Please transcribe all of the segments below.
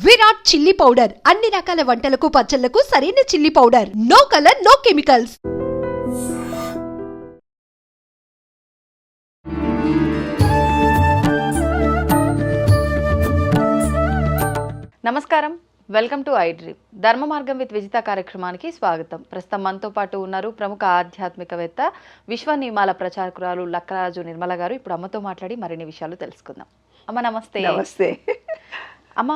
Virat chilli powder అన్ని రకాల వంటలకు పచ్చళ్లకు సరైన chilli powder. No colour, no chemicals. నమస్కారం, welcome to I dream. Dharma Margam with Vijitha కార్యక్రమానికి స్వాగతం. ప్రస్తుతం మనతో పాటు ఉన్నారు ప్రముఖ ఆధ్యాత్మికవేత్త, విశ్వ నియమాల ప్రచారకురాలు లక్కరాజు నిర్మల గారు. ఇప్పుడు అమ్మతో మాట్లాడి మరిన్ని విషయాలు తెలుసుకుందాం. అమ్మ నమస్తే. నమస్తే అమ్మ,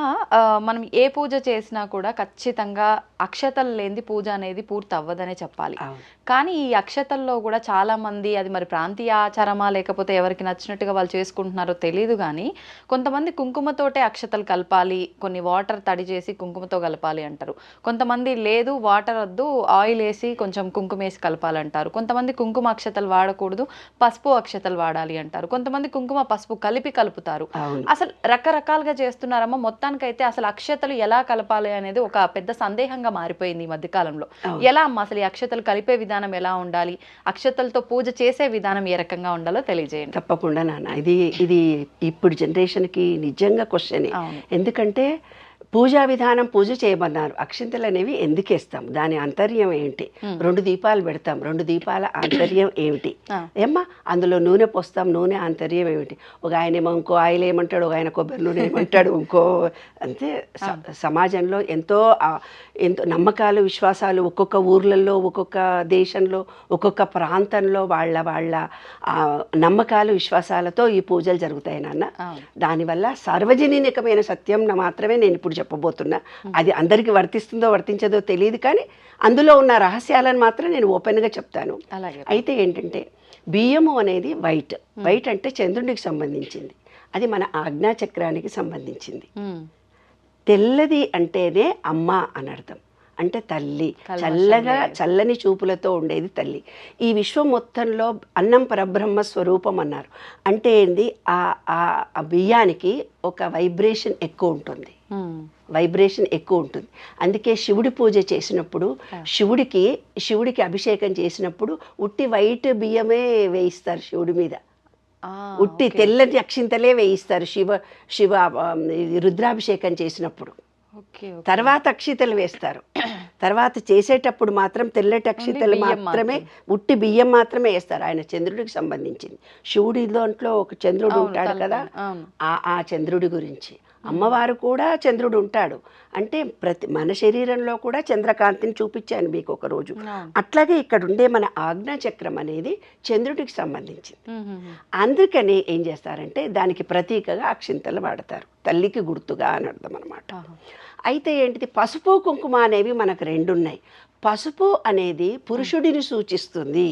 మనం ఏ పూజ చేసినా కూడా ఖచ్చితంగా అక్షతలు లేనిది పూజ అనేది పూర్తి అవ్వదనే చెప్పాలి. కానీ ఈ అక్షతల్లో కూడా చాలా మంది, అది మరి ప్రాంతీయ ఆచారమా లేకపోతే ఎవరికి నచ్చినట్టుగా వాళ్ళు చేసుకుంటున్నారో తెలియదు, కానీ కొంతమంది కుంకుమతోటే అక్షతలు కలపాలి, కొన్ని వాటర్ తడి చేసి కుంకుమతో కలపాలి అంటారు. కొంతమంది లేదు, వాటర్ వద్దు, ఆయిల్ వేసి కొంచెం కుంకుమ వేసి కలపాలంటారు. కొంతమంది కుంకుమ అక్షతలు వాడకూడదు, పసుపు అక్షతలు వాడాలి అంటారు. కొంతమంది కుంకుమ పసుపు కలిపి కలుపుతారు. అసలు రకరకాలుగా చేస్తున్నారమ్మా. మొత్తానికైతే అసలు అక్షతలు ఎలా కలపాలి అనేది ఒక పెద్ద సందేహంగా మారిపోయింది ఈ మధ్యకాలంలో. ఎలా అమ్మా అసలు ఈ అక్షతలు కలిపే విధానం ఎలా ఉండాలి, అక్షతలతో పూజ చేసే విధానం ఏ రకంగా ఉండాలో తెలియజేయండి. తప్పకుండా నాన్న, ఇది ఇప్పుడు జనరేషన్కి నిజంగా క్వశ్చన్. ఎందుకంటే పూజా విధానం, పూజ చేయమన్నారు, అక్షింతలు అనేవి ఎందుకు వేస్తాం, దాని ఆంతర్యం ఏంటి? 2 దీపాలు పెడతాం, 2 దీపాల ఆంతర్యం ఏమిటి? ఏమ్మా అందులో నూనె పోస్తాం, నూనె ఆంతర్యం ఏమిటి? ఒక ఆయన ఏమో ఇంకో ఆయిల్ ఏమంటాడు, ఒక ఆయన కొబ్బరి నూనె ఏమంటాడు, ఇంకో అంతే. సమాజంలో ఎంతో నమ్మకాలు, విశ్వాసాలు ఒక్కొక్క ఊర్లలో, ఒక్కొక్క దేశంలో, ఒక్కొక్క ప్రాంతంలో వాళ్ళ నమ్మకాలు, విశ్వాసాలతో ఈ పూజలు జరుగుతాయి నాన్న. దానివల్ల సార్వజనీనికమైన సత్యం మాత్రమే నేను ఇప్పుడు చెప్పబోతున్నా. అది అందరికీ వర్తిస్తుందో వర్తించదో తెలియదు, కానీ అందులో ఉన్న రహస్యాలను మాత్రం నేను ఓపెన్గా చెప్తాను. అయితే ఏంటంటే, బియ్యము అనేది వైట్ అంటే చంద్రుడికి సంబంధించింది, అది మన ఆజ్ఞాచక్రానికి సంబంధించింది. తెల్లది అంటేనే అమ్మ అని అర్థం, అంటే తల్లి, చల్లని చూపులతో ఉండేది తల్లి. ఈ విశ్వం మొత్తంలో అన్నం పరబ్రహ్మ స్వరూపం అన్నారు. అంటే ఏంది, ఆ బియ్యానికి ఒక వైబ్రేషన్ ఎక్కువ ఉంటుంది, అందుకే శివుడి పూజ చేసినప్పుడు, శివుడికి అభిషేకం చేసినప్పుడు ఉట్టి వైట్ బియ్యమే వేయిస్తారు శివుడి మీద, ఉట్టి తెల్లటి అక్షింతలే వేయిస్తారు శివ రుద్రాభిషేకం చేసినప్పుడు. తర్వాత అక్షితలు వేస్తారు. తర్వాత చేసేటప్పుడు మాత్రం తెల్లటి అక్షితలు మాత్రమే, ఉట్టి బియ్యం మాత్రమే వేస్తారు. ఆయన చంద్రుడికి సంబంధించింది. శివుడి దాంట్లో ఒక చంద్రుడు ఉంటాడు కదా, ఆ చంద్రుడి గురించి. అమ్మవారు కూడా చంద్రుడు ఉంటాడు, అంటే మన శరీరంలో కూడా చంద్రకాంతిని చూపించాను మీకు ఒక రోజు. అట్లాగే ఇక్కడ ఉండే మన ఆజ్ఞాచక్రం అనేది చంద్రుడికి సంబంధించింది. అందుకని ఏం చేస్తారంటే దానికి ప్రతీకగా అక్షింతలు వాడతారు, తల్లికి గుర్తుగా అని అర్థం అనమాట. అయితే ఏంటిది, పసుపు కుంకుమ అనేవి మనకు 2 ఉన్నాయి. పసుపు అనేది పురుషుడిని సూచిస్తుంది,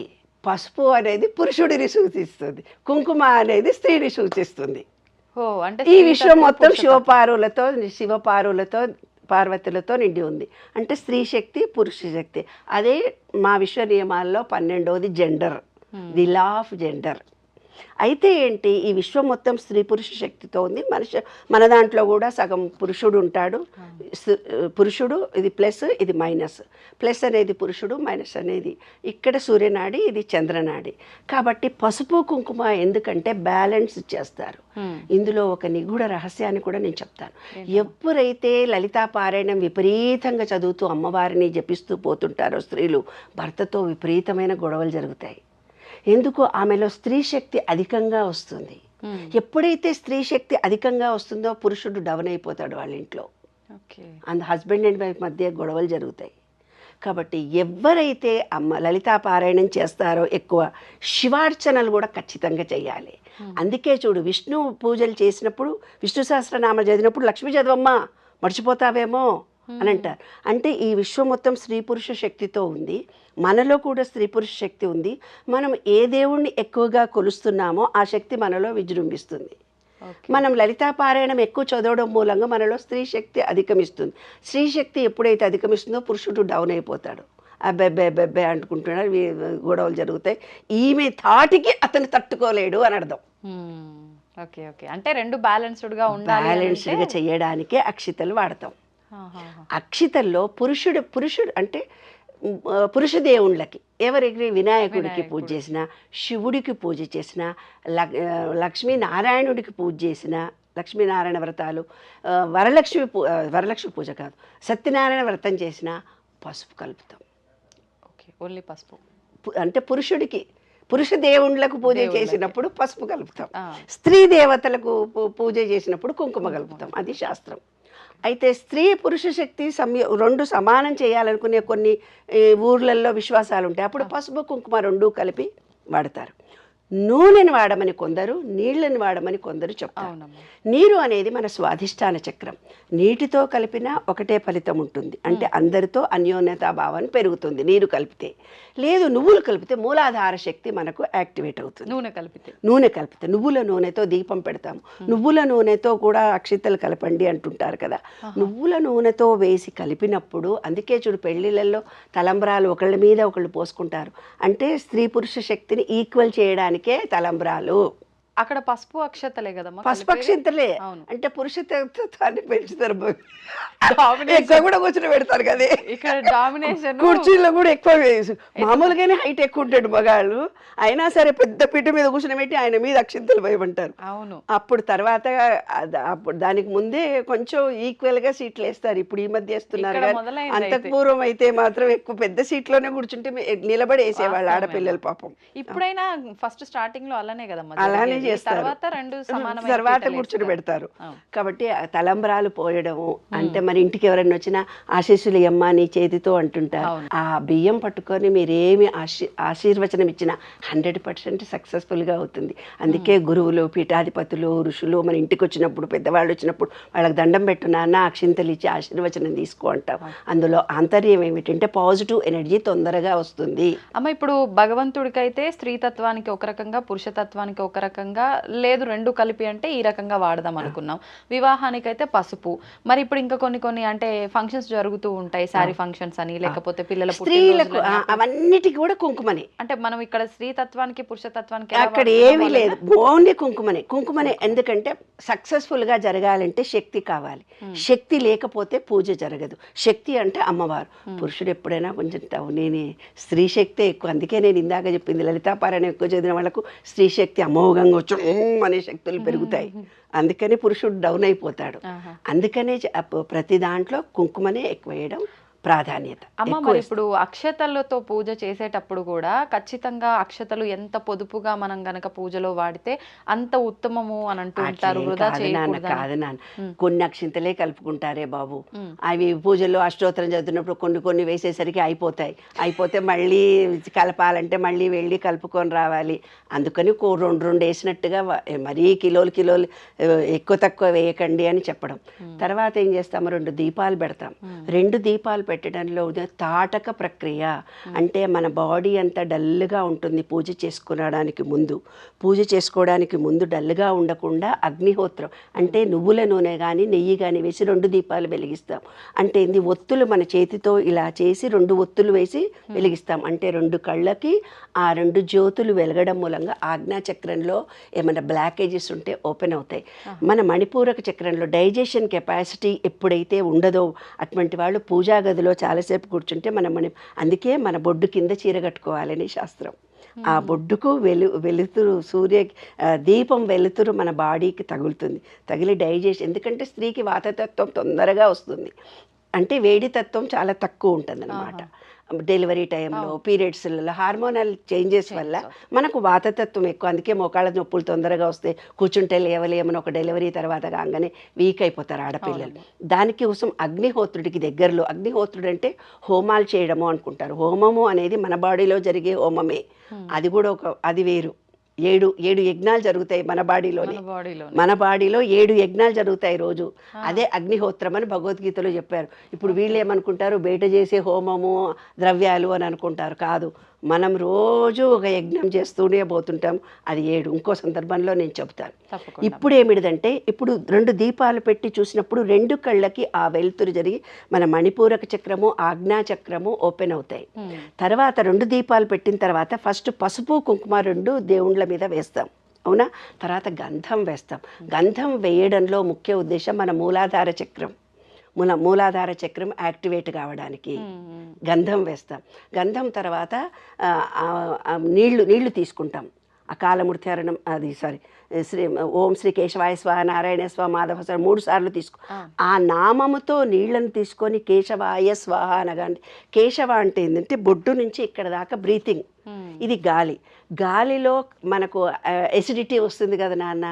కుంకుమ అనేది స్త్రీని సూచిస్తుంది. ఈ విశ్వం మొత్తం శివపార్వతులతో పార్వతులతో నిండి ఉంది. అంటే స్త్రీ శక్తి, పురుష శక్తి. అదే మా విశ్వ నియమాల్లో 12వది gender, the law of gender. అయితే ఏంటి, ఈ విశ్వం మొత్తం స్త్రీ పురుష శక్తితో ఉంది. మన దాంట్లో కూడా సగం పురుషుడు ఉంటాడు. పురుషుడు ఇది ప్లస్, ఇది మైనస్. ప్లస్ అనేది పురుషుడు, మైనస్ అనేది ఇక్కడ సూర్యనాడి, ఇది చంద్రనాడి. కాబట్టి పసుపు కుంకుమ ఎందుకంటే బ్యాలెన్స్ చేస్తారు. ఇందులో ఒక నిగూఢ రహస్యాన్ని కూడా నేను చెప్తాను. ఎప్పుడైతే లలితా పారాయణం విపరీతంగా చదువుతూ అమ్మవారిని జపిస్తూ పోతుంటారో స్త్రీలు, భర్తతో విపరీతమైన గొడవలు జరుగుతాయి. ఎందుకు, ఆమెలో స్త్రీ శక్తి అధికంగా వస్తుంది. ఎప్పుడైతే స్త్రీ శక్తి అధికంగా వస్తుందో పురుషుడు డౌన్ అయిపోతాడు వాళ్ళ ఇంట్లో. హస్బెండ్ అండ్ వైఫ్ మధ్య గొడవలు జరుగుతాయి. కాబట్టి ఎవరైతే లలితా పారాయణం చేస్తారో ఎక్కువ శివార్చనలు కూడా ఖచ్చితంగా చేయాలి. అందుకే చూడు, విష్ణు పూజలు చేసినప్పుడు, విష్ణు సహస్రనామ చదివినప్పుడు లక్ష్మీ చదవమ్మా మర్చిపోతావేమో అని అంటారు. అంటే ఈ విశ్వం మొత్తం స్త్రీ పురుష శక్తితో ఉంది, మనలో కూడా స్త్రీ పురుష శక్తి ఉంది. మనం ఏ దేవుణ్ణి ఎక్కువగా కొలుస్తున్నామో ఆ శక్తి మనలో విజృంభిస్తుంది. మనం లలితా పారాయణం ఎక్కువ చదవడం మూలంగా మనలో స్త్రీ శక్తి అధిగమిస్తుంది. స్త్రీ శక్తి ఎప్పుడైతే అధిగమిస్తుందో పురుషుడు డౌన్ అయిపోతాడు, అబ్బెబ్బెబ్బెబ్బే అంటుకుంటున్నాడు, గొడవలు జరుగుతాయి. ఈమె తాటికి అతను తట్టుకోలేడు అని అర్థం. అంటే 2 బ్యాలెన్స్డ్గా చేయడానికే అక్షితలు వాడతాం. అక్షితల్లో పురుషుడు అంటే పురుష దేవుళ్ళకి, ఎవరికి వినాయకుడికి పూజ చేసినా, శివుడికి పూజ చేసినా, లక్ష్మీనారాయణుడికి పూజ చేసినా, లక్ష్మీనారాయణ వ్రతాలు, వరలక్ష్మి పూజ కాదు, సత్యనారాయణ వ్రతం చేసిన పసుపు కలుపుతాం. ఓకే, ఓన్లీ పసుపు. అంటే పురుష దేవుళ్ళకు పూజ చేసినప్పుడు పసుపు కలుపుతాం, స్త్రీ దేవతలకు పూజ చేసినప్పుడు కుంకుమ కలుపుతాం. అది శాస్త్రం. అయితే స్త్రీ పురుష శక్తి రెండు సమానం చేయాలనుకునే కొన్ని ఊర్లలో విశ్వాసాలు ఉంటాయి. అప్పుడు పసుపు కుంకుమ రెండు కలిపి వాడతారు. నూనెని వాడమని కొందరు, నీళ్ళని వాడమని కొందరు చెప్తారు. నీరు అనేది మన స్వాధిష్టాన చక్రం. నీటితో కలిపినా ఒకటే ఫలితం ఉంటుంది. అంటే అందరితో అన్యోన్యతాభావాన్ని పెరుగుతుంది నీరు కలిపితే. లేదు, నువ్వులు కలిపితే మూలాధార శక్తి మనకు యాక్టివేట్ అవుతుంది. నూనె కలిపితే నువ్వుల నూనెతో దీపం పెడతాము. నువ్వుల నూనెతో కూడా అక్షింతలు కలపండి అంటుంటారు కదా. నువ్వుల నూనెతో వేసి కలిపినప్పుడు, అందుకే చూడు పెళ్లిళ్ళల్లో తలంబ్రాలు ఒకళ్ళ మీద ఒకళ్ళు పోసుకుంటారు. అంటే స్త్రీ పురుష శక్తిని ఈక్వల్ చేయడానికే తలంబ్రాలు. అక్కడ పసుపు అక్షతలే కదమ్మా, పసుపు అక్షింతలే. అంటే పురుష తత్వాన్ని పెంచుతారు. ఎక్కువ కూడా కూర్చుని పెడతారు కదా, ఇక్కడ డామినేషన్. కుర్చీలో కూడా ఎక్కువ మామూలుగానే హైట్ ఎక్కువ ఉంటాడు మగాళ్ళు, అయినా సరే పెద్ద పీట మీద కూర్చుని పెట్టి ఆయన మీద అక్షింతలు వేయమంటారు. అవును. అప్పుడు తర్వాత అప్పుడు దానికి ముందే కొంచెం ఈక్వల్ గా సీట్లు వేస్తారు. ఇప్పుడు ఈ మధ్య వేస్తున్నారు కానీ అంతకు పూర్వం అయితే మాత్రం ఎక్కువ పెద్ద సీట్లోనే కూర్చుంటే నిలబడి వేసేవాళ్ళు ఆడపిల్లలు పాపం. ఇప్పుడైనా ఫస్ట్ స్టార్టింగ్ లో అలానే కదమ్మా, అలానే చేస్తారు. తర్వాత కూర్చుని పెడతారు. కాబట్టి తలంబ్రాలు పోయడము అంటే మరి ఇంటికి ఎవరైనా వచ్చినా ఆశీస్సులు ఇయ్యమ్మా నీ చేతితో అంటుంటారు. ఆ బియ్యం పట్టుకొని మీరేమి ఆశీర్వచనం ఇచ్చినా 100% సక్సెస్ఫుల్ గా అవుతుంది. అందుకే గురువులు, పీఠాధిపతులు, ఋషులు మన ఇంటికి వచ్చినప్పుడు, పెద్దవాళ్ళు వచ్చినప్పుడు వాళ్ళకి దండం పెట్టు నాన్న, అక్షింతలు ఇచ్చి ఆశీర్వచనం తీసుకో అంటాం. అందులో ఆంతర్యం ఏమిటంటే పాజిటివ్ ఎనర్జీ తొందరగా వస్తుంది. అమ్మ, ఇప్పుడు భగవంతుడికైతే స్త్రీతత్వానికి ఒక రకంగా, పురుషతత్వానికి ఒక రకంగా, లేదు రెండు కలిపి అంటే ఈ రకంగా వాడదాం అనుకున్నాం. వివాహానికైతే పసుపు. మరి ఇప్పుడు ఇంకా కొన్ని అంటే ఫంక్షన్స్ జరుగుతూ ఉంటాయి, శారీ ఫంక్షన్స్ అని, లేకపోతే పిల్లల స్త్రీలకు అవన్నిటికీ కూడా కుంకుమనే. అంటే మనం ఇక్కడ స్త్రీతత్వానికి పురుషతత్వానికి అక్కడ ఏమీ లేదు, ఓన్లీ కుంకుమనే. ఎందుకంటే సక్సెస్ఫుల్ గా జరగాలంటే శక్తి కావాలి. శక్తి లేకపోతే పూజ జరగదు. శక్తి అంటే అమ్మవారు. పురుషుడు ఎప్పుడైనా కొంచెం నేను స్త్రీ శక్తే ఎక్కువ. అందుకే నేను ఇందాక చెప్పింది, లలితాపారాయణం ఎక్కువ చదివిన వాళ్ళకు స్త్రీ శక్తి అమోఘంగా వచ్చి అనే శక్తులు పెరుగుతాయి. అందుకని పురుషుడు డౌన్ అయిపోతాడు. అందుకనే ప్రతి దాంట్లో కుంకుమనే ఎక్కువ వేయడం ప్రాధాన్యత. అమ్మ, మరి ఇప్పుడు అక్షతలతో పూజ చేసేటప్పుడు కూడా ఖచ్చితంగా అక్షతలు ఎంత పొదుపుగా మనం గనక పూజలో వాడితే అంత ఉత్తమము అని అంటూ ఉంటారు. కాదు నాన్న, కొన్ని అక్షింతలే కలుపుకుంటారే బాబు. అవి పూజల్లో అష్టోత్తరం చదువుతున్నప్పుడు కొన్ని వేసేసరికి అయిపోతే మళ్ళీ కలపాలంటే మళ్ళీ వెళ్ళి కలుపుకొని రావాలి. అందుకని రెండు వేసినట్టుగా మరీ కిలోలు ఎక్కువ తక్కువ వేయకండి అని చెప్పడం. తర్వాత ఏం చేస్తాము, 2 దీపాలు పెడతాం. 2 దీపాలు పెట్టడంలో తాటక ప్రక్రియ. అంటే మన బాడీ అంతా డల్గా ఉంటుంది పూజ చేసుకోవడానికి ముందు డల్గా ఉండకుండా అగ్నిహోత్రం అంటే నువ్వుల నూనె కానీ నెయ్యి కానీ వేసి 2 దీపాలు వెలిగిస్తాం. అంటే ఇది ఒత్తులు మన చేతితో ఇలా చేసి 2 ఒత్తులు వేసి వెలిగిస్తాం. అంటే 2 కళ్ళకి ఆ 2 జ్యోతులు వెలగడం మూలంగా ఆజ్ఞాచక్రంలో ఏమైనా బ్లాకేజెస్ ఉంటే ఓపెన్ అవుతాయి. మన మణిపూరక చక్రంలో డైజెషన్ కెపాసిటీ ఎప్పుడైతే ఉండదో అటువంటి వాళ్ళు పూజా గదిలో చాలాసేపు కూర్చుంటే అందుకే మన బొడ్డు కింద చీర కట్టుకోవాలని శాస్త్రం. ఆ బొడ్డుకు వెలుతురు దీపం వెలుతురు మన బాడీకి తగిలి డైజెషన్. ఎందుకంటే స్త్రీకి వాతతత్వం తొందరగా వస్తుంది, అంటే వేడి తత్వం చాలా తక్కువ ఉంటుంది అన్నమాట. డెలివరీ టైంలో, పీరియడ్స్లలో హార్మోనల్ చేంజెస్ వల్ల మనకు వాతతత్వం ఎక్కువ. అందుకే మోకాళ్ళ నొప్పులు తొందరగా వస్తే, కూర్చుంటే లేవలేమని ఒక డెలివరీ తర్వాత కాగానే వీక్ అయిపోతారు ఆడపిల్లలు. దానికోసం అగ్నిహోత్రుడికి దగ్గరలో, అగ్నిహోత్రుడు అంటే హోమాలు చేయడము అనుకుంటారు. హోమము అనేది మన బాడీలో జరిగే హోమమే. అది కూడా అది వేరు. 7 యజ్ఞాలు జరుగుతాయి మన బాడీలో 7 యజ్ఞాలు జరుగుతాయి రోజు. అదే అగ్నిహోత్రం అని భగవద్గీతలో చెప్పారు. ఇప్పుడు వీళ్ళు ఏమనుకుంటారు, బయట చేసే హోమము ద్రవ్యాలు అని అనుకుంటారు. కాదు, మనం రోజు ఒక యజ్ఞం చేస్తూనే పోతుంటాం. అది 7. ఇంకో సందర్భంలో నేను చెబుతాను. ఇప్పుడు ఏమిటిదంటే, ఇప్పుడు 2 దీపాలు పెట్టి చూసినప్పుడు 2 కళ్ళకి ఆ వెలుతురు జరిగి మన మణిపూరక చక్రము, ఆజ్ఞా చక్రము ఓపెన్ అవుతాయి. తర్వాత 2 దీపాలు పెట్టిన తర్వాత ఫస్ట్ పసుపు కుంకుమ 2 దేవుళ్ళ మీద వేస్తాం, అవునా? తర్వాత గంధం వేస్తాం. గంధం వేయడంలో ముఖ్య ఉద్దేశం మన మూలాధార చక్రం యాక్టివేట్ కావడానికి గంధం వేస్తాం. గంధం తర్వాత నీళ్లు తీసుకుంటాం. అకాలమూర్తి హరణం అది సారీ శ్రీ ఓం శ్రీ కేశవాయ స్వాహ నారాయణ స్వాహ మాధవ స్వాహ 3 సార్లు తీసుకో. ఆ నామముతో నీళ్లను తీసుకొని కేశవాయ స్వాహ అనగానే, కేశవ అంటే ఏంటంటే బొడ్డు నుంచి ఇక్కడ దాకా బ్రీతింగ్, ఇది గాలి. గాలిలో మనకు ఎసిడిటీ వస్తుంది కదా నాన్న,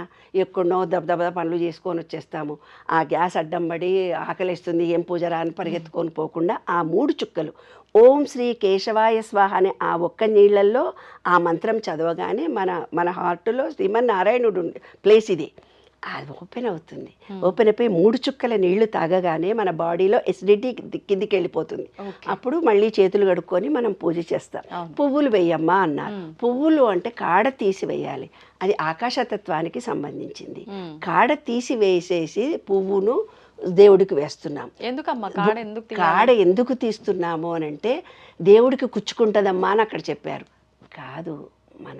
ఎక్కడో దబదబ పనులు చేసుకొని వచ్చేస్తాము, ఆ గ్యాస్ అడ్డం పడి ఆకలిస్తుంది ఏం పూజరా అని పరిగెత్తుకొని పోకుండా ఆ 3 చుక్కలు ఓం శ్రీ కేశవాయ స్వాహ అనే ఆ ఒక్క నీళ్ళల్లో ఆ మంత్రం చదవగానే మన హార్ట్లో శ్రీమన్నారాయణుడు ప్లేస్ ఇది, అది ఓపెన్ అవుతుంది. ఓపెన్ అయిపోయి 3 చుక్కల నీళ్లు తాగగానే మన బాడీలో ఎసిడిటీ కిందికి వెళ్ళిపోతుంది. అప్పుడు మళ్ళీ చేతులు కడుక్కొని మనం పూజ చేస్తాం. పువ్వులు వేయమ్మా అన్నారు. పువ్వులు అంటే కాడ తీసి వేయాలి, అది ఆకాశతత్వానికి సంబంధించింది. కాడ తీసి వేసేసి పువ్వును దేవుడికి వేస్తున్నాం. ఎందుకమ్మా కాడ ఎందుకు తీస్తున్నాము అని అంటే దేవుడికి కుచ్చుకుంటుందమ్మా అని అక్కడ చెప్పారు. కాదు, మన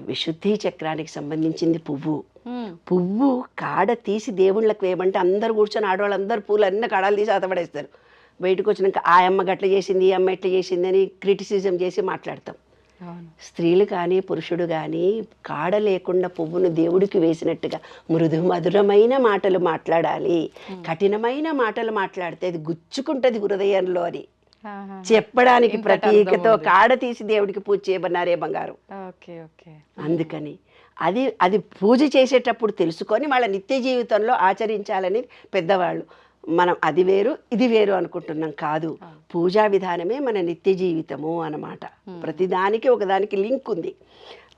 విశుద్ధి చక్రానికి సంబంధించింది పువ్వు కాడ తీసి దేవుళ్ళకి వేయమంటే అందరు కూర్చొని ఆడవాళ్ళందరూ పూలు అన్ని కాడాలు తీసి అతపడేస్తారు. బయటకు వచ్చినాక ఆ అమ్మ గట్ల చేసింది, ఈ అమ్మ ఎట్లా చేసింది అని క్రిటిసిజం చేసి మాట్లాడతాం. స్త్రీలు కానీ పురుషుడు కానీ కాడ లేకుండా పువ్వును దేవుడికి వేసినట్టుగా మృదు మధురమైన మాటలు మాట్లాడాలి. కఠినమైన మాటలు మాట్లాడితే అది గుచ్చుకుంటుంది హృదయంలో అని చెప్పడానికి ప్రతీకతో కాడ తీసి దేవుడికి పూజ చేయబన్నారే బంగారం. అందుకని అది పూజ చేసేటప్పుడు తెలుసుకొని వాళ్ళ నిత్య జీవితంలో ఆచరించాలని పెద్దవాళ్ళు. మనం అది వేరు ఇది వేరు అనుకుంటున్నాం, కాదు. పూజా విధానమే మన నిత్య జీవితము అన్నమాట. ప్రతిదానికి ఒకదానికి లింక్ ఉంది.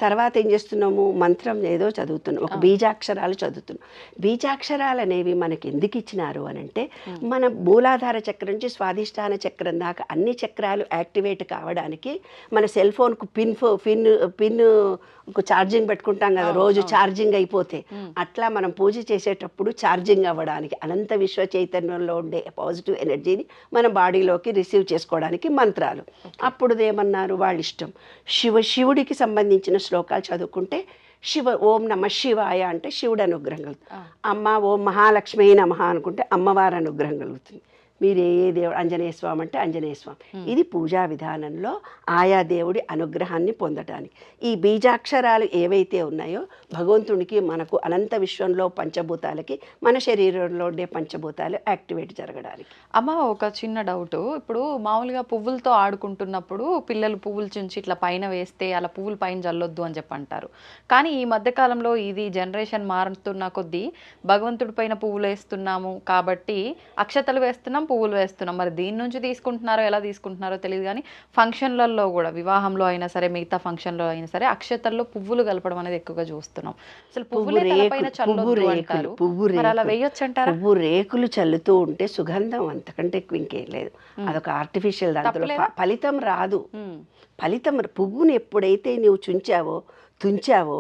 తర్వాత ఏం చేస్తున్నాము, మంత్రం ఏదో చదువుతున్నాం, ఒక బీజాక్షరాలు చదువుతున్నాం. బీజాక్షరాలు అనేవి మనకి ఎందుకు ఇచ్చినారు అని అంటే, మన మూలాధార చక్రం నుంచి స్వాధిష్టాన చక్రం దాకా అన్ని చక్రాలు యాక్టివేట్ కావడానికి. మన సెల్ ఫోన్కు పిన్ ఛార్జింగ్ పెట్టుకుంటాం కదా, రోజు ఛార్జింగ్ అయిపోతే అట్లా మనం పూజ చేసేటప్పుడు ఛార్జింగ్ అవ్వడానికి అనంత విశ్వ చైతన్యంలో ఉండే పాజిటివ్ ఎనర్జీని మన బాడీలోకి రిసీవ్ చేసుకోవడానికి మంత్రాలు. అప్పుడు ఏమన్నారు, వాళ్ళ ఇష్టం. శివుడికి సంబంధించిన శ్లోకాలు చదువుకుంటే ఓం నమ శివాయ అంటే శివుడు అనుగ్రహం కలుగుతుంది. అమ్మ ఓం మహాలక్ష్మి నమః అనుకుంటే అమ్మవారి అనుగ్రహం కలుగుతుంది. మీరు ఏ దేవుడు, ఆంజనేయ స్వామి అంటే ఆంజనేయ స్వామి. ఇది పూజా విధానంలో ఆయా దేవుడి అనుగ్రహాన్ని పొందటానికి. ఈ బీజాక్షరాలు ఏవైతే ఉన్నాయో భగవంతునికి మనకు అనంత విశ్వంలో పంచభూతాలకి మన శరీరంలో ఉండే పంచభూతాలు యాక్టివేట్ జరగడానికి. అమ్మ ఒక చిన్న డౌట్, ఇప్పుడు మామూలుగా పువ్వులతో ఆడుకుంటున్నప్పుడు పిల్లలు పువ్వులు చుంచి ఇట్లా పైన వేస్తే అలా పువ్వులు పైన జల్లొద్దు అని చెప్పి అంటారు. కానీ ఈ మధ్యకాలంలో ఇది జనరేషన్ మారుతున్న కొద్దీ భగవంతుడి పైన పువ్వులు వేస్తున్నాము కాబట్టి అక్షతలు వేస్తున్నాం, పువ్వులు వేస్తున్నాం. మరి దీని నుంచి తీసుకుంటున్నారో ఎలా తీసుకుంటున్నారో తెలియదు, కానీ ఫంక్షన్లలో కూడా వివాహంలో అయినా సరే మిగతా ఫంక్షన్లో అయినా సరే అక్షతల్లో పువ్వులు కలపడం అనేది ఎక్కువగా చూస్తున్నాం. అసలు పువ్వు రేకులు చల్లుతూ ఉంటే సుగంధం అంతకంటే ఎక్కువ ఇంకేం లేదు. అదొక ఆర్టిఫిషియల్, దాంట్లో ఫలితం రాదు. ఫలితం పువ్వుని ఎప్పుడైతే నువ్వు తుంచావో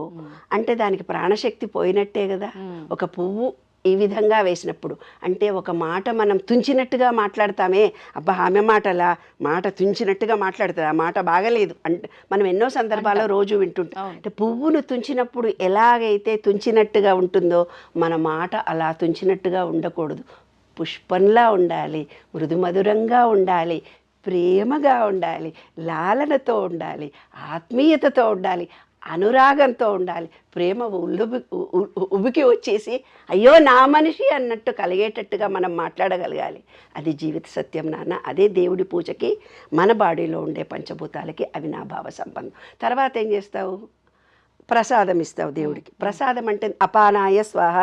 అంటే దానికి ప్రాణశక్తి పోయినట్టే కదా. ఒక పువ్వు ఈ విధంగా వేసినప్పుడు అంటే ఒక మాట మనం తుంచినట్టుగా మాట్లాడతామే, అబ్బా ఆమె మాట తుంచినట్టుగా మాట్లాడుతుంది, ఆ మాట బాగలేదు అంటే మనం ఎన్నో సందర్భాల్లో రోజు వింటుంటాం. అంటే పువ్వును తుంచినప్పుడు ఎలాగైతే తుంచినట్టుగా ఉంటుందో మన మాట అలా తుంచినట్టుగా ఉండకూడదు. పుష్పంలా ఉండాలి, మృదుమధురంగా ఉండాలి, ప్రేమగా ఉండాలి, లాలనతో ఉండాలి, ఆత్మీయతతో ఉండాలి, అనురాగంతో ఉండాలి. ప్రేమ ఉబికి వచ్చేసి అయ్యో నా మనిషి అన్నట్టు కలిగేటట్టుగా మనం మాట్లాడగలగాలి. అది జీవిత సత్యం నాన్న. అదే దేవుడి పూజకి మన బాడీలో ఉండే పంచభూతాలకి అవినాభావ సంబంధం. తర్వాత ఏం చేస్తావు, ప్రసాదం ఇస్తావు దేవుడికి. ప్రసాదం అంటే అపానాయ స్వాహ,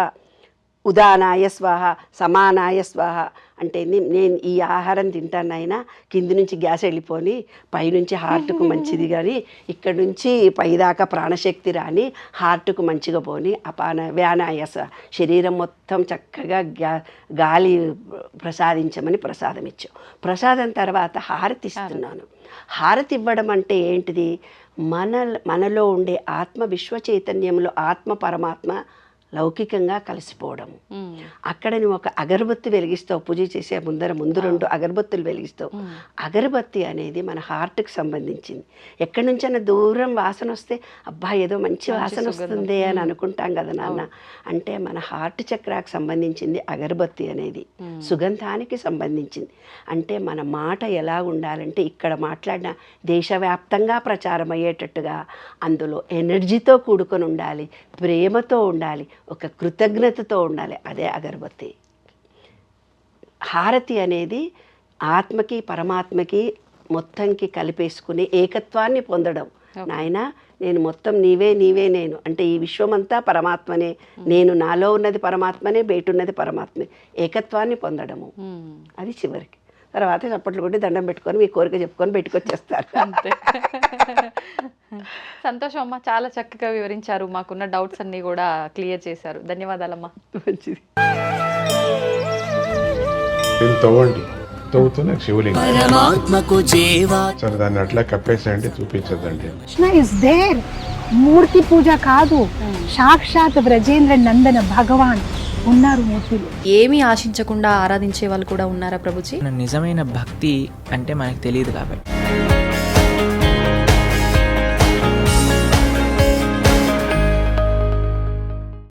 ఉదానాయ స్వాహ, సమానాయ స్వాహ అంటే నేను ఈ ఆహారం తింటానైనా కింది నుంచి గ్యాస్ వెళ్ళిపోని, పైనుంచి హార్ట్కు మంచిది కానీ ఇక్కడి నుంచి పైదాకా ప్రాణశక్తి రాని, హార్ట్కు మంచిగా పోని. వ్యానాయ శరీరం మొత్తం చక్కగా గాలి ప్రసాదించమని ప్రసాదం ఇచ్చాం. ప్రసాదం తర్వాత హారతి ఇస్తున్నాను. హారతి ఇవ్వడం అంటే ఏంటిది, మనలో ఉండే ఆత్మ విశ్వ చైతన్యంలో ఆత్మ పరమాత్మ లౌకికంగా కలిసిపోవడము. అక్కడ నువ్వు ఒక అగరబత్తి వెలిగిస్తావు, పూజ చేసే ముందు 2 అగరబత్తులు వెలిగిస్తావు. అగరబత్తి అనేది మన హార్ట్కి సంబంధించింది. ఎక్కడి నుంచైనా దూరం వాసన వస్తే అబ్బా ఏదో మంచి వాసన వస్తుంది అని అనుకుంటాం కదా నాన్న. అంటే మన హార్ట్ చక్రాకు సంబంధించింది అగరబత్తి అనేది, సుగంధానికి సంబంధించింది. అంటే మన మాట ఎలా ఉండాలంటే ఇక్కడ మాట్లాడిన దేశవ్యాప్తంగా ప్రచారం అయ్యేటట్టుగా అందులో ఎనర్జీతో కూడుకొని ఉండాలి, ప్రేమతో ఉండాలి, ఒక కృతజ్ఞతతో ఉండాలి. అదే అగరబత్తి. హారతి అనేది ఆత్మకి పరమాత్మకి మొత్తంకి కలిపేసుకుని ఏకత్వాన్ని పొందడం. నాయన నేను మొత్తం నీవే నీవే నేను అంటే ఈ విశ్వమంతా పరమాత్మనే, నేను నాలో ఉన్నది పరమాత్మనే, బయట ఉన్నది పరమాత్మే, ఏకత్వాన్ని పొందడము. అది చివరికి. తర్వాత చప్పట్లు కొట్టి దండం పెట్టుకొని మీ కోరిక చెప్పుకొని బయటకొచ్చేస్తారు. అంతే. సంతోషం అమ్మ, చాలా చక్కగా వివరించారు, మాకున్న డౌట్స్ అన్ని కూడా క్లియర్ చేశారు. ధన్యవాదాలమ్మా. మంచిది. దీన్ని తవ్వండి, తవ్వుతూనే శివలింగం. పరమాత్మకు జీవా సరే దాన్ని అట్లా కప్పేసేయండి, చూపించదండి. Krishna is there. మూర్తి పూజ కాదు, సాక్షాత్ బ్రజేంద్ర నందన భగవాన్ ఉన్నారు మూర్తిలో. ఏమీ ఆశించకుండా ఆరాధించే వాళ్ళు కూడా ఉన్నారా ప్రభుజీ? నిజమైన భక్తి అంటే మనకు తెలియదు కాబట్టి